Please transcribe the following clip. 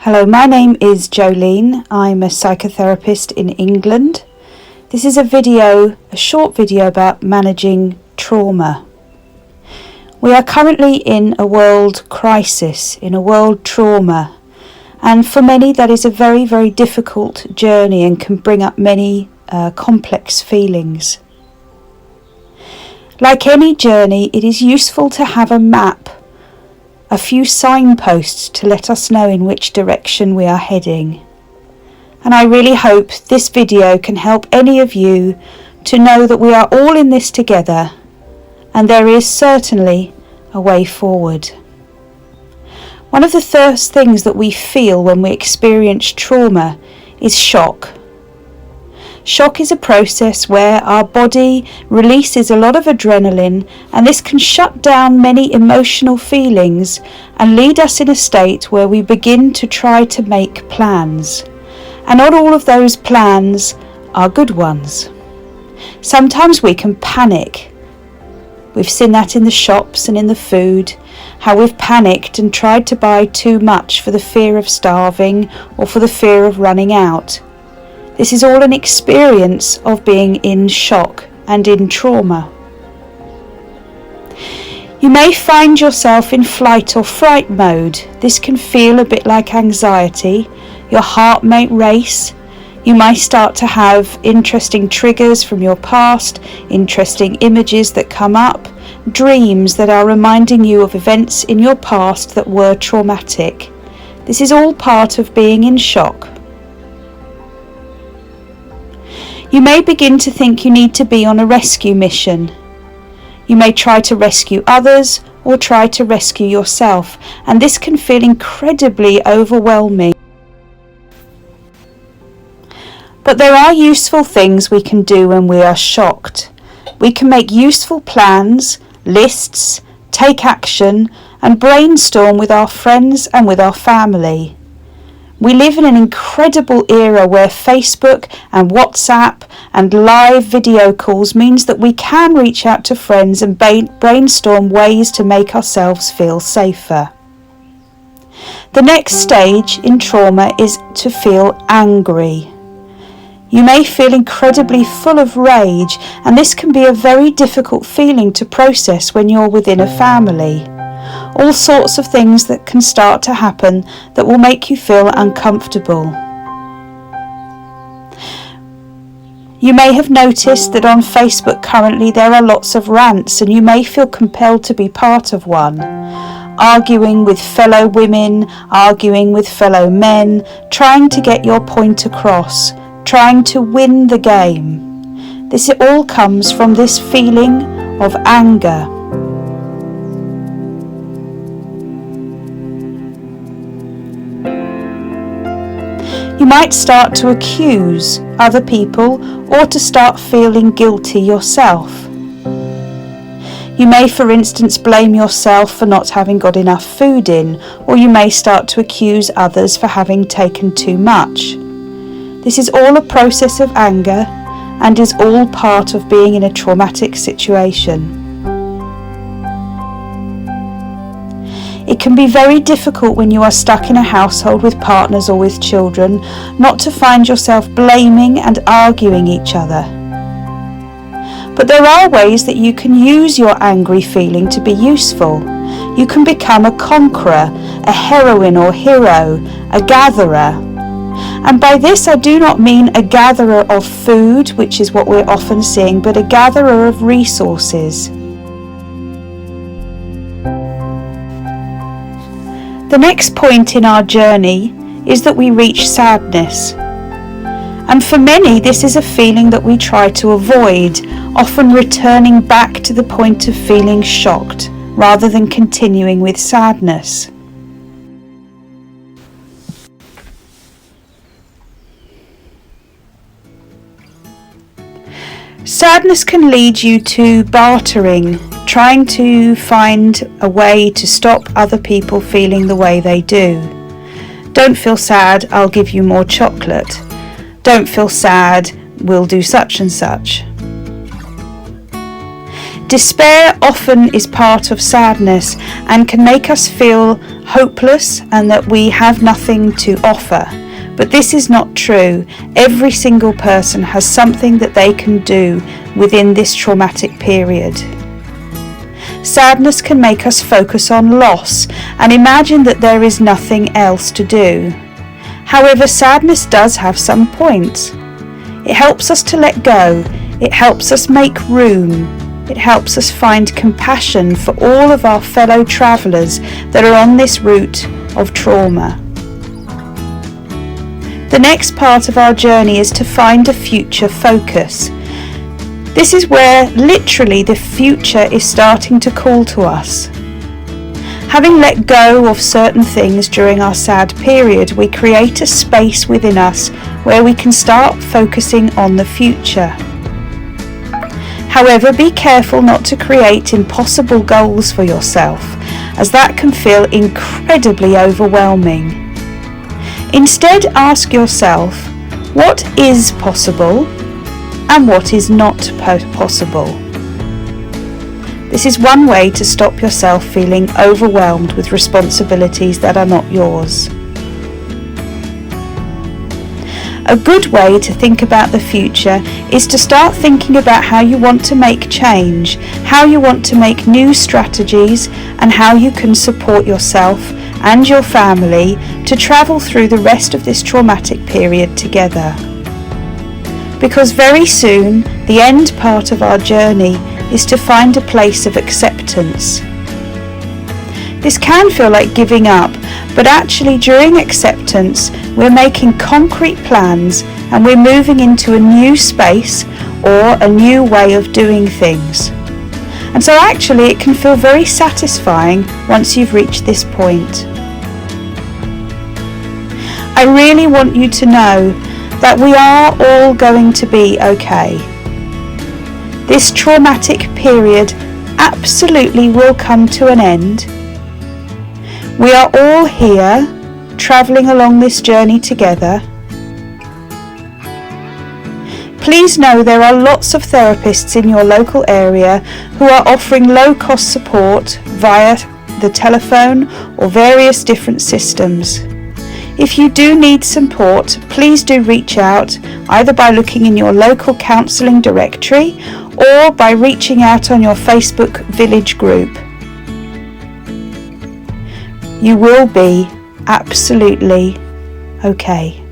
Hello, my name is Jolene. I'm a psychotherapist in England. This is a short video about managing trauma. We are currently in a world crisis, in a world trauma, and for many that is a very, very difficult journey and can bring up many complex feelings. Like any journey, it is useful to have a map, a few signposts to let us know in which direction we are heading. And I really hope this video can help any of you to know that we are all in this together and there is certainly a way forward. One of the first things that we feel when we experience trauma is shock. Shock is a process where our body releases a lot of adrenaline, and this can shut down many emotional feelings and lead us in a state where we begin to try to make plans. And not all of those plans are good ones. Sometimes we can panic. We've seen that in the shops and in the food, how we've panicked and tried to buy too much for the fear of starving or for the fear of running out. This is all an experience of being in shock and in trauma. You may find yourself in flight or fright mode. This can feel a bit like anxiety. Your heart may race. You might start to have interesting triggers from your past, interesting images that come up, dreams that are reminding you of events in your past that were traumatic. This is all part of being in shock. You may begin to think you need to be on a rescue mission. You may try to rescue others or try to rescue yourself, and this can feel incredibly overwhelming. But there are useful things we can do when we are shocked. We can make useful plans, lists, take action, and brainstorm with our friends and with our family. We live in an incredible era where Facebook and WhatsApp and live video calls means that we can reach out to friends and brainstorm ways to make ourselves feel safer. The next stage in trauma is to feel angry. You may feel incredibly full of rage, and this can be a very difficult feeling to process when you're within a family. All sorts of things that can start to happen that will make you feel uncomfortable. You may have noticed that on Facebook currently there are lots of rants, and you may feel compelled to be part of one. Arguing with fellow women, arguing with fellow men, trying to get your point across, trying to win the game. This all comes from this feeling of anger. You might start to accuse other people or to start feeling guilty yourself. You may, for instance, blame yourself for not having got enough food in, or you may start to accuse others for having taken too much. This is all a process of anger and is all part of being in a traumatic situation. It can be very difficult when you are stuck in a household with partners or with children not to find yourself blaming and arguing each other. But there are ways that you can use your angry feeling to be useful. You can become a conqueror, a heroine or hero, a gatherer. And by this I do not mean a gatherer of food, which is what we're often seeing, but a gatherer of resources. The next point in our journey is that we reach sadness. And for many, this is a feeling that we try to avoid, often returning back to the point of feeling shocked rather than continuing with sadness. Sadness can lead you to bartering, trying to find a way to stop other people feeling the way they do. Don't feel sad, I'll give you more chocolate. Don't feel sad, we'll do such and such. Despair often is part of sadness and can make us feel hopeless and that we have nothing to offer. But this is not true. Every single person has something that they can do within this traumatic period. Sadness can make us focus on loss and imagine that there is nothing else to do. However, sadness does have some points. It helps us to let go. It helps us make room. It helps us find compassion for all of our fellow travellers that are on this route of trauma. The next part of our journey is to find a future focus. This is where literally the future is starting to call to us. Having let go of certain things during our sad period, we create a space within us where we can start focusing on the future. However, be careful not to create impossible goals for yourself, as that can feel incredibly overwhelming. Instead, ask yourself, what is possible and what is not possible? This is one way to stop yourself feeling overwhelmed with responsibilities that are not yours. A good way to think about the future is to start thinking about how you want to make change, how you want to make new strategies, and how you can support yourself and your family to travel through the rest of this traumatic period together. Because very soon, the end part of our journey is to find a place of acceptance. This can feel like giving up, but actually during acceptance, we're making concrete plans and we're moving into a new space or a new way of doing things. And so actually it can feel very satisfying once you've reached this point. I really want you to know that we are all going to be okay. This traumatic period absolutely will come to an end. We are all here, travelling along this journey together. Please know there are lots of therapists in your local area who are offering low-cost support via the telephone or various different systems. If you do need support, please do reach out either by looking in your local counselling directory or by reaching out on your Facebook village group. You will be absolutely okay.